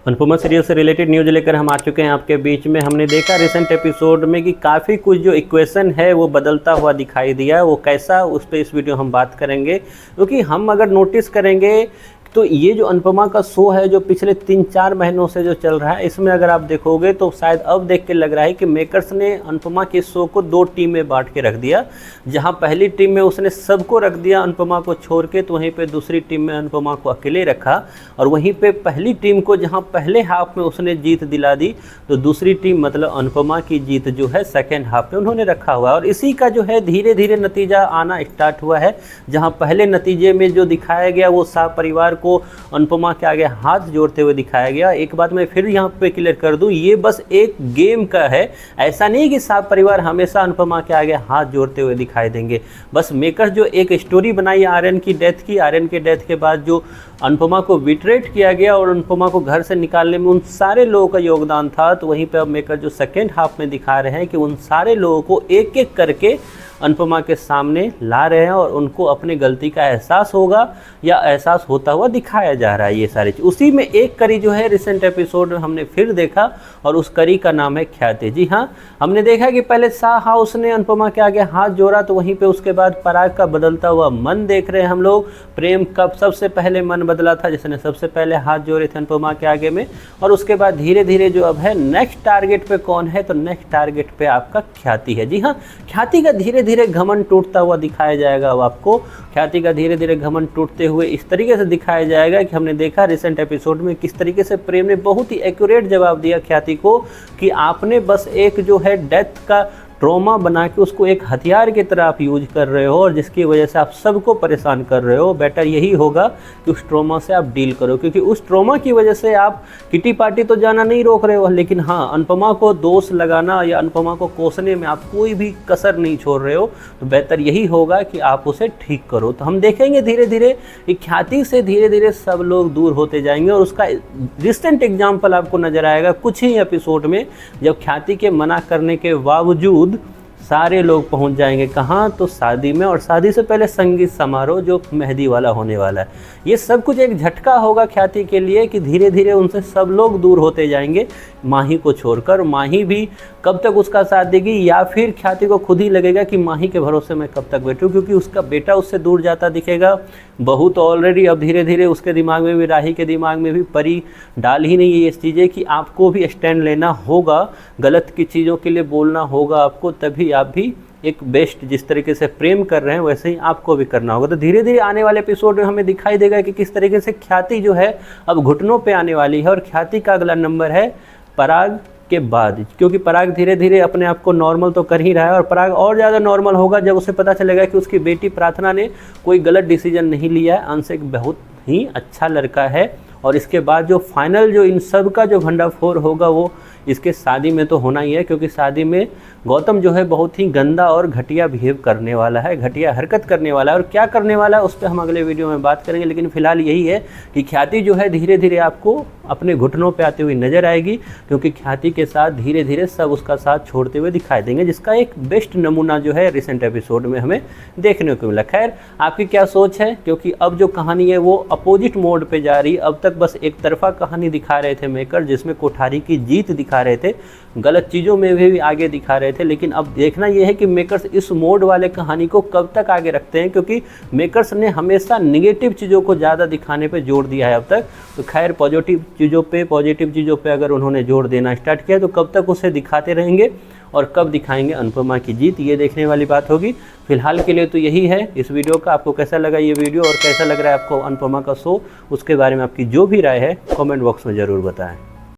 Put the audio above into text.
Anupama serial से related news लेकर हम आ चुके हैं आपके बीच में। हमने देखा रिसेंट एपिसोड में कि काफ़ी कुछ जो इक्वेशन है वो बदलता हुआ दिखाई दिया। वो कैसा, उस पर इस वीडियो हम बात करेंगे, क्योंकि हम अगर नोटिस करेंगे तो ये जो अनुपमा का शो है जो पिछले 3-4 महीनों से जो चल रहा है, इसमें अगर आप देखोगे तो शायद अब देख के लग रहा है कि मेकर्स ने अनुपमा के शो को 2 टीम में बांट के रख दिया। जहां पहली टीम में उसने सबको रख दिया अनुपमा को छोड़ के, तो वहीं पे दूसरी टीम में अनुपमा को अकेले रखा। और वहीं पे पहली टीम को जहां पहले हाफ में उसने जीत दिला दी, तो दूसरी टीम मतलब अनुपमा की जीत जो है सेकेंड हाफ में उन्होंने रखा हुआ है। और इसी का जो है धीरे धीरे नतीजा आना स्टार्ट हुआ है। जहाँ पहले नतीजे में जो दिखाया गया वो शाह परिवार को अनुपमा के आगे हाथ जोड़ते हुए दिखाया गया। एक बात मैं फिर यहाँ पे क्लियर कर दूं, ये बस एक गेम का है। ऐसा नहीं कि शाह परिवार हमेशा अनुपमा के आगे हाथ जोड़ते हुए दिखाई देंगे। बस मेकर्स जो एक स्टोरी बनाई आर्यन की डेथ की, आर्यन के डेथ के बाद जो अनुपमा को विट्रेट किया गया और अनुपमा को घर से निकालने में उन सारे लोगों का योगदान था, तो वहीं पे अब मेकर जो सेकेंड हाफ में दिखा रहे हैं कि उन सारे लोगों को एक एक करके अनुपमा के सामने ला रहे हैं और उनको अपने गलती का एहसास होगा या एहसास होता हुआ दिखाया जा रहा है। ये सारी चीज़ उसी में एक कड़ी जो है रिसेंट एपिसोड में हमने फिर देखा, और उस कड़ी का नाम है ख्याति। जी हाँ, हमने देखा कि पहले शाह हाउस ने अनुपमा के आगे हाथ जोड़ा, तो वहीं पे उसके बाद पराग का बदलता हुआ मन देख रहे हैं हम लोग। प्रेम कब सबसे पहले मन बदला था, जिसने सबसे पहले हाथ जोड़े थे अनुपमा के आगे में, और उसके बाद धीरे धीरे जो अब है नेक्स्ट टारगेट पे कौन है, तो नेक्स्ट टारगेट पे आपका ख्याति है। जी हाँ, ख्याति का धीरे धीरे घमंड टूटता हुआ दिखाया जाएगा। अब आपको ख्याति का धीरे धीरे घमंड टूटते हुए इस तरीके से दिखाया जाएगा कि हमने देखा रिसेंट एपिसोड में किस तरीके से प्रेम ने बहुत ही एक्यूरेट जवाब दिया ख्याति को कि आपने बस एक जो है डेथ का ट्रॉमा बना के उसको एक हथियार की तरह आप यूज कर रहे हो, और जिसकी वजह से आप सबको परेशान कर रहे हो। बेटर यही होगा कि उस ट्रॉमा से आप डील करो, क्योंकि उस ट्रॉमा की वजह से आप किटी पार्टी तो जाना नहीं रोक रहे हो, लेकिन हाँ अनुपमा को दोष लगाना या अनुपमा को कोसने में आप कोई भी कसर नहीं छोड़ रहे हो। तो बेहतर यही होगा कि आप उसे ठीक करो। तो हम देखेंगे धीरे धीरे कि ख्याति से धीरे धीरे सब लोग दूर होते जाएंगे, और उसका रिसेंट एग्जाम्पल आपको नजर आएगा कुछ ही एपिसोड में, जब ख्याति के मना करने के बावजूद सारे लोग पहुंच जाएंगे कहाँ, तो शादी में, और शादी से पहले संगीत समारोह जो मेहंदी वाला होने वाला है। ये सब कुछ एक झटका होगा ख्याति के लिए कि धीरे धीरे उनसे सब लोग दूर होते जाएंगे, माही को छोड़कर। माही भी कब तक उसका साथ देगी, या फिर ख्याति को खुद ही लगेगा कि माही के भरोसे मैं कब तक बैठूं, क्योंकि उसका बेटा उससे दूर जाता दिखेगा। बहू तो ऑलरेडी अब धीरे धीरे उसके दिमाग में भी, राही के दिमाग में भी परी डाल ही नहीं है ये चीज़ें कि आपको भी स्टैंड लेना होगा, गलत की चीज़ों के लिए बोलना होगा आपको, तभी आप भी एक बेस्ट, जिस तरीके से प्रेम कर रहे हैं वैसे ही आपको भी करना होगा। तो धीरे धीरे आने वाले एपिसोड में हमें दिखाई देगा कि किस तरीके से ख्याति जो है अब घुटनों पे आने वाली है, और ख्याति का अगला नंबर है पराग के बाद, क्योंकि पराग धीरे धीरे अपने आप को नॉर्मल तो कर ही रहा है, और पराग और ज़्यादा नॉर्मल होगा जब उसे पता चलेगा कि उसकी बेटी प्रार्थना ने कोई गलत डिसीजन नहीं लिया है। अंश एक बहुत ही अच्छा लड़का है, और इसके बाद जो फाइनल जो इन सब का जो भंडाफोड़ होगा वो इसके शादी में तो होना ही है, क्योंकि शादी में गौतम जो है बहुत ही गंदा और घटिया बिहेव करने वाला है, घटिया हरकत करने वाला है, और क्या करने वाला है उस पर हम अगले वीडियो में बात करेंगे। लेकिन फिलहाल यही है कि ख्याति जो है धीरे धीरे आपको अपने घुटनों पे आते हुए नजर आएगी, क्योंकि ख्याति के साथ धीरे धीरे सब उसका साथ छोड़ते हुए दिखाई देंगे, जिसका एक बेस्ट नमूना जो है रिसेंट एपिसोड में हमें देखने को मिला। खैर, आपकी क्या सोच है, क्योंकि अब जो कहानी है वो अपोजिट मोड पे जा रही है। अब तक बस एक तरफा कहानी दिखा रहे थे मेकर, जिसमें कोठारी की जीत दिखा रहे थे, गलत चीज़ों में भी आगे दिखा रहे थे। लेकिन अब देखना यह है कि मेकर्स इस मोड वाले कहानी को कब तक आगे रखते हैं, क्योंकि मेकर्स ने हमेशा निगेटिव चीज़ों को ज़्यादा दिखाने पे जोर दिया है अब तक। तो खैर पॉजिटिव चीज़ों पे अगर उन्होंने जोर देना स्टार्ट किया तो कब तक उसे दिखाते रहेंगे, और कब दिखाएंगे अनुपमा की जीत, ये देखने वाली बात होगी। फिलहाल के लिए तो यही है इस वीडियो का। आपको कैसा लगा ये वीडियो, और कैसा लग रहा है आपको अनुपमा का शो, उसके बारे में आपकी जो भी राय है कमेंट बॉक्स में ज़रूर बताएं।